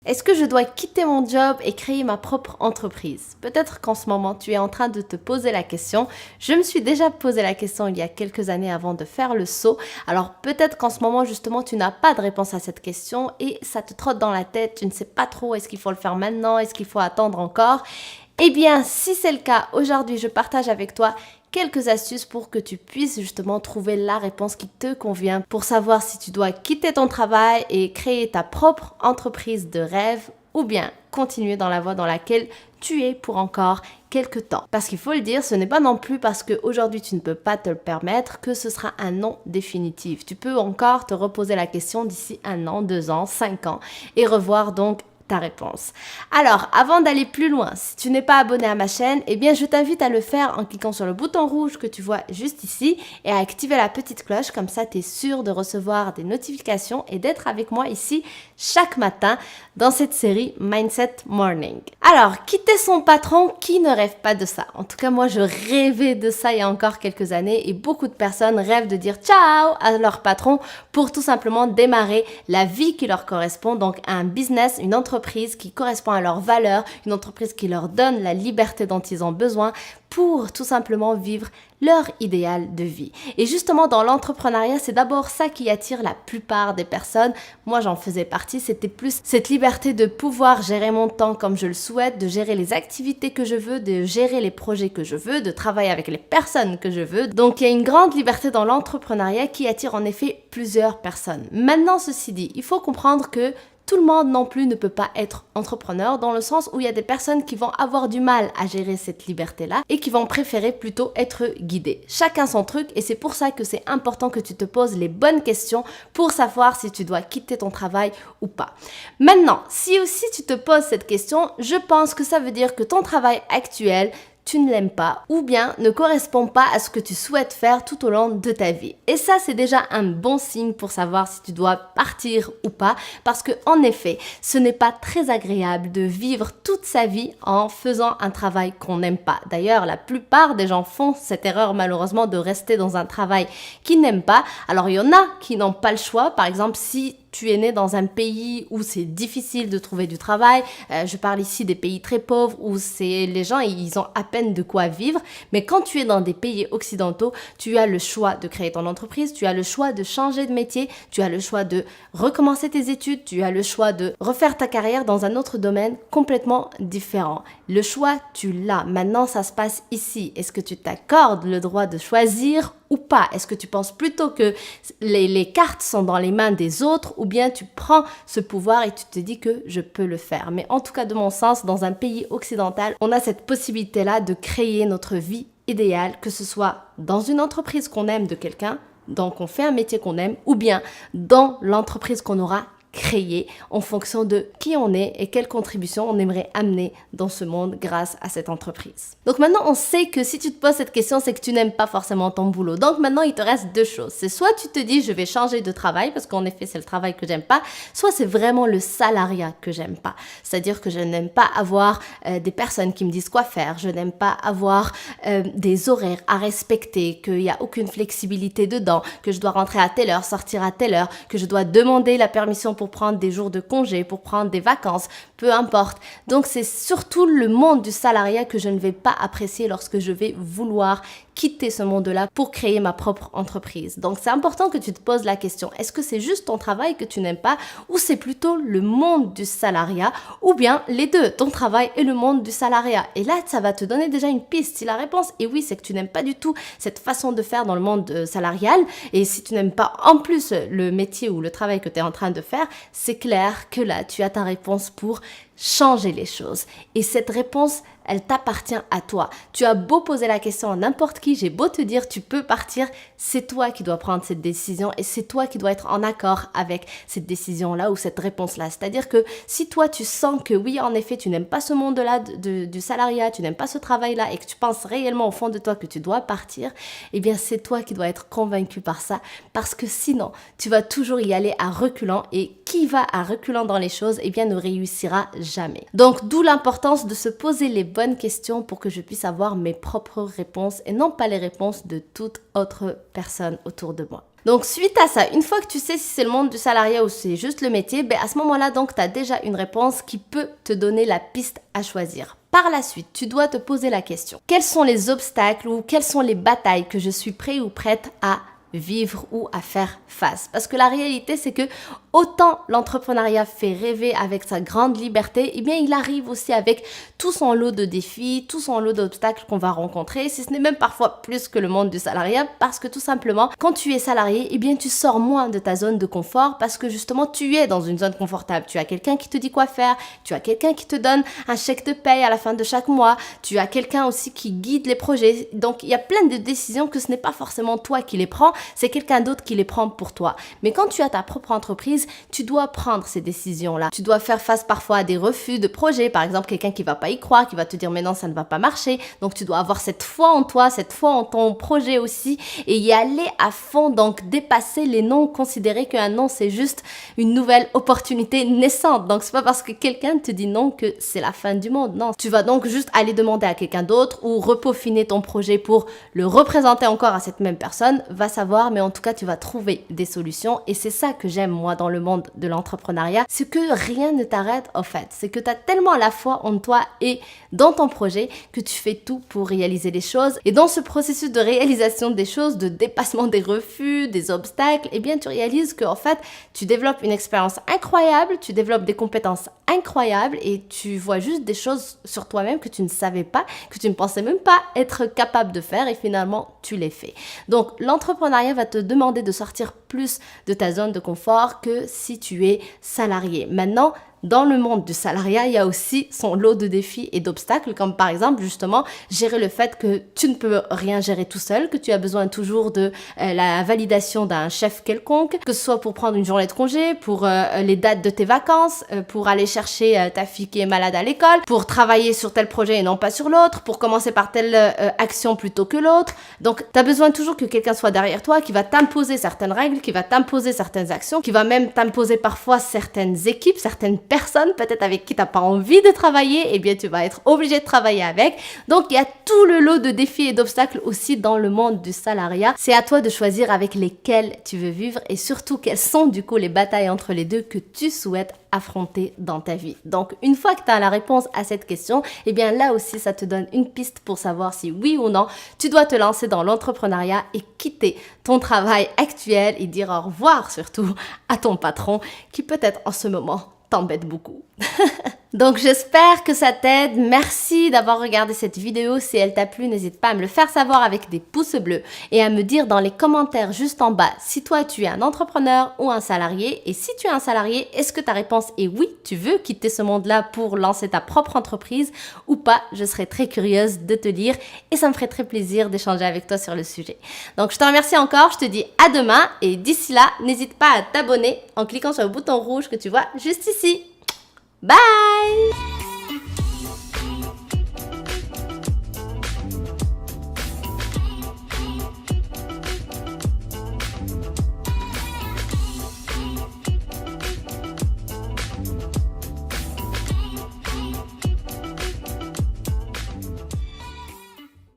Est-ce que je dois quitter mon job et créer ma propre entreprise? Peut-être qu'en ce moment, tu es en train de te poser la question. Je me suis déjà posé la question il y a quelques années avant de faire le saut. Alors peut-être qu'en ce moment, justement, tu n'as pas de réponse à cette question et ça te trotte dans la tête. Tu ne sais pas trop, est-ce qu'il faut le faire maintenant? Est-ce qu'il faut attendre encore? Eh bien, si c'est le cas, aujourd'hui, je partage avec toi quelques astuces pour que tu puisses justement trouver la réponse qui te convient pour savoir si tu dois quitter ton travail et créer ta propre entreprise de rêve ou bien continuer dans la voie dans laquelle tu es pour encore quelques temps. Parce qu'il faut le dire, ce n'est pas non plus parce qu'aujourd'hui tu ne peux pas te le permettre que ce sera un non définitif. Tu peux encore te reposer la question d'ici 1 an, 2 ans, 5 ans et revoir donc ta réponse. Alors, avant d'aller plus loin, si tu n'es pas abonné à ma chaîne, eh bien, je t'invite à le faire en cliquant sur le bouton rouge que tu vois juste ici et à activer la petite cloche. Comme ça, tu es sûr de recevoir des notifications et d'être avec moi ici chaque matin dans cette série Mindset Morning. Alors, quitter son patron, qui ne rêve pas de ça? En tout cas, moi, je rêvais de ça il y a encore quelques années et beaucoup de personnes rêvent de dire ciao à leur patron pour tout simplement démarrer la vie qui leur correspond, donc un business, une entreprise qui correspond à leurs valeurs, une entreprise qui leur donne la liberté dont ils ont besoin pour tout simplement vivre leur idéal de vie. Et justement, dans l'entrepreneuriat, c'est d'abord ça qui attire la plupart des personnes. Moi, j'en faisais partie. C'était plus cette liberté de pouvoir gérer mon temps comme je le souhaite, de gérer les activités que je veux, de gérer les projets que je veux, de travailler avec les personnes que je veux. Donc, il y a une grande liberté dans l'entrepreneuriat qui attire en effet plusieurs personnes. Maintenant, ceci dit, il faut comprendre que tout le monde non plus ne peut pas être entrepreneur dans le sens où il y a des personnes qui vont avoir du mal à gérer cette liberté-là et qui vont préférer plutôt être guidées. Chacun son truc et c'est pour ça que c'est important que tu te poses les bonnes questions pour savoir si tu dois quitter ton travail ou pas. Maintenant, si aussi tu te poses cette question, je pense que ça veut dire que ton travail actuel tu ne l'aimes pas ou bien ne correspond pas à ce que tu souhaites faire tout au long de ta vie. Et ça, c'est déjà un bon signe pour savoir si tu dois partir ou pas parce que en effet, ce n'est pas très agréable de vivre toute sa vie en faisant un travail qu'on n'aime pas. D'ailleurs, la plupart des gens font cette erreur malheureusement de rester dans un travail qu'ils n'aiment pas. Alors, il y en a qui n'ont pas le choix. Par exemple, si tu es né dans un pays où c'est difficile de trouver du travail, je parle ici des pays très pauvres où les gens ils ont à peine de quoi vivre, mais quand tu es dans des pays occidentaux, tu as le choix de créer ton entreprise, tu as le choix de changer de métier, tu as le choix de recommencer tes études, tu as le choix de refaire ta carrière dans un autre domaine complètement différent. Le choix, tu l'as. Maintenant, ça se passe ici. Est-ce que tu t'accordes le droit de choisir ou pas? Est-ce que tu penses plutôt que les cartes sont dans les mains des autres ou bien tu prends ce pouvoir et tu te dis que je peux le faire? Mais en tout cas, de mon sens, dans un pays occidental, on a cette possibilité-là de créer notre vie idéale, que ce soit dans une entreprise qu'on aime de quelqu'un, donc on fait un métier qu'on aime, ou bien dans l'entreprise qu'on aura créer en fonction de qui on est et quelle contribution on aimerait amener dans ce monde grâce à cette entreprise. Donc maintenant, on sait que si tu te poses cette question, c'est que tu n'aimes pas forcément ton boulot. Donc maintenant, il te reste 2 choses. C'est soit tu te dis, je vais changer de travail parce qu'en effet, c'est le travail que j'aime pas, soit c'est vraiment le salariat que j'aime pas. C'est-à-dire que je n'aime pas avoir des personnes qui me disent quoi faire. Je n'aime pas avoir des horaires à respecter, qu'il n'y a aucune flexibilité dedans, que je dois rentrer à telle heure, sortir à telle heure, que je dois demander la permission pour prendre des jours de congé, pour prendre des vacances, peu importe. Donc c'est surtout le monde du salariat que je ne vais pas apprécier lorsque je vais vouloir quitter ce monde-là pour créer ma propre entreprise. Donc c'est important que tu te poses la question, est-ce que c'est juste ton travail que tu n'aimes pas ou c'est plutôt le monde du salariat ou bien les deux, ton travail et le monde du salariat? Et là, ça va te donner déjà une piste. Si la réponse est oui, c'est que tu n'aimes pas du tout cette façon de faire dans le monde salarial et si tu n'aimes pas en plus le métier ou le travail que tu es en train de faire, c'est clair que là, tu as ta réponse pour changer les choses. Et cette réponse, elle t'appartient à toi. Tu as beau poser la question à n'importe qui, j'ai beau te dire tu peux partir, c'est toi qui dois prendre cette décision et c'est toi qui dois être en accord avec cette décision-là ou cette réponse-là. C'est-à-dire que si toi tu sens que oui, en effet, tu n'aimes pas ce monde-là du salariat, tu n'aimes pas ce travail-là et que tu penses réellement au fond de toi que tu dois partir, eh bien c'est toi qui dois être convaincu par ça parce que sinon, tu vas toujours y aller à reculant et qui va à reculant dans les choses, eh bien ne réussira jamais. Donc d'où l'importance de se poser les bonnes questions pour que je puisse avoir mes propres réponses et non pas les réponses de toute autre personne autour de moi. Donc suite à ça, une fois que tu sais si c'est le monde du salariat ou c'est juste le métier, ben à ce moment-là, donc tu as déjà une réponse qui peut te donner la piste à choisir. Par la suite, tu dois te poser la question. Quels sont les obstacles ou quelles sont les batailles que je suis prêt ou prête à vivre ou à faire face? Parce que la réalité, c'est que autant l'entrepreneuriat fait rêver avec sa grande liberté, eh bien il arrive aussi avec tout son lot de défis, tout son lot d'obstacles qu'on va rencontrer, si ce n'est même parfois plus que le monde du salariat, parce que tout simplement, quand tu es salarié, eh bien tu sors moins de ta zone de confort parce que justement tu es dans une zone confortable. Tu as quelqu'un qui te dit quoi faire, tu as quelqu'un qui te donne un chèque de paye à la fin de chaque mois, tu as quelqu'un aussi qui guide les projets. Donc il y a plein de décisions que ce n'est pas forcément toi qui les prends, c'est quelqu'un d'autre qui les prend pour toi. Mais quand tu as ta propre entreprise, tu dois prendre ces décisions-là. Tu dois faire face parfois à des refus de projets. Par exemple, quelqu'un qui va pas y croire, qui va te dire mais non, ça ne va pas marcher. Donc tu dois avoir cette foi en toi, cette foi en ton projet aussi et y aller à fond. Donc dépasser les non, considérer qu'un non c'est juste une nouvelle opportunité naissante. Donc c'est pas parce que quelqu'un te dit non que c'est la fin du monde. Non, tu vas donc juste aller demander à quelqu'un d'autre ou repeaufiner ton projet pour le représenter encore à cette même personne. Va savoir, mais en tout cas tu vas trouver des solutions et c'est ça que j'aime moi dans le monde de l'entrepreneuriat, c'est que rien ne t'arrête en fait, c'est que tu as tellement la foi en toi et dans ton projet que tu fais tout pour réaliser les choses et dans ce processus de réalisation des choses, de dépassement des refus, des obstacles, eh bien tu réalises que en fait tu développes une expérience incroyable, tu développes des compétences incroyables et tu vois juste des choses sur toi-même que tu ne savais pas, que tu ne pensais même pas être capable de faire et finalement tu les fais. Donc l'entrepreneuriat va te demander de sortir plus de ta zone de confort que si tu es salarié. Maintenant, dans le monde du salariat, il y a aussi son lot de défis et d'obstacles, comme par exemple, justement, gérer le fait que tu ne peux rien gérer tout seul, que tu as besoin toujours de la validation d'un chef quelconque, que ce soit pour prendre une journée de congé, pour les dates de tes vacances, pour aller chercher ta fille qui est malade à l'école, pour travailler sur tel projet et non pas sur l'autre, pour commencer par telle action plutôt que l'autre. Donc, tu as besoin toujours que quelqu'un soit derrière toi, qui va t'imposer certaines règles, qui va t'imposer certaines actions, qui va même t'imposer parfois certaines équipes, certaines personnes peut-être avec qui tu n'as pas envie de travailler, eh bien tu vas être obligé de travailler avec. Donc il y a tout le lot de défis et d'obstacles aussi dans le monde du salariat. C'est à toi de choisir avec lesquels tu veux vivre et surtout quelles sont du coup les batailles entre les deux que tu souhaites affronter dans ta vie. Donc une fois que tu as la réponse à cette question, eh bien là aussi ça te donne une piste pour savoir si oui ou non tu dois te lancer dans l'entrepreneuriat et quitter ton travail actuel et dire au revoir surtout à ton patron qui peut-être en ce moment t'embête beaucoup. Donc j'espère que ça t'aide. Merci d'avoir regardé cette vidéo. Si elle t'a plu, n'hésite pas à me le faire savoir avec des pouces bleus et à me dire dans les commentaires juste en bas si toi tu es un entrepreneur ou un salarié. Et si tu es un salarié, est-ce que ta réponse est oui, tu veux quitter ce monde-là pour lancer ta propre entreprise ou pas? Je serais très curieuse de te lire et ça me ferait très plaisir d'échanger avec toi sur le sujet. Donc je te remercie encore, je te dis à demain et d'ici là, n'hésite pas à t'abonner en cliquant sur le bouton rouge que tu vois juste ici. Bye!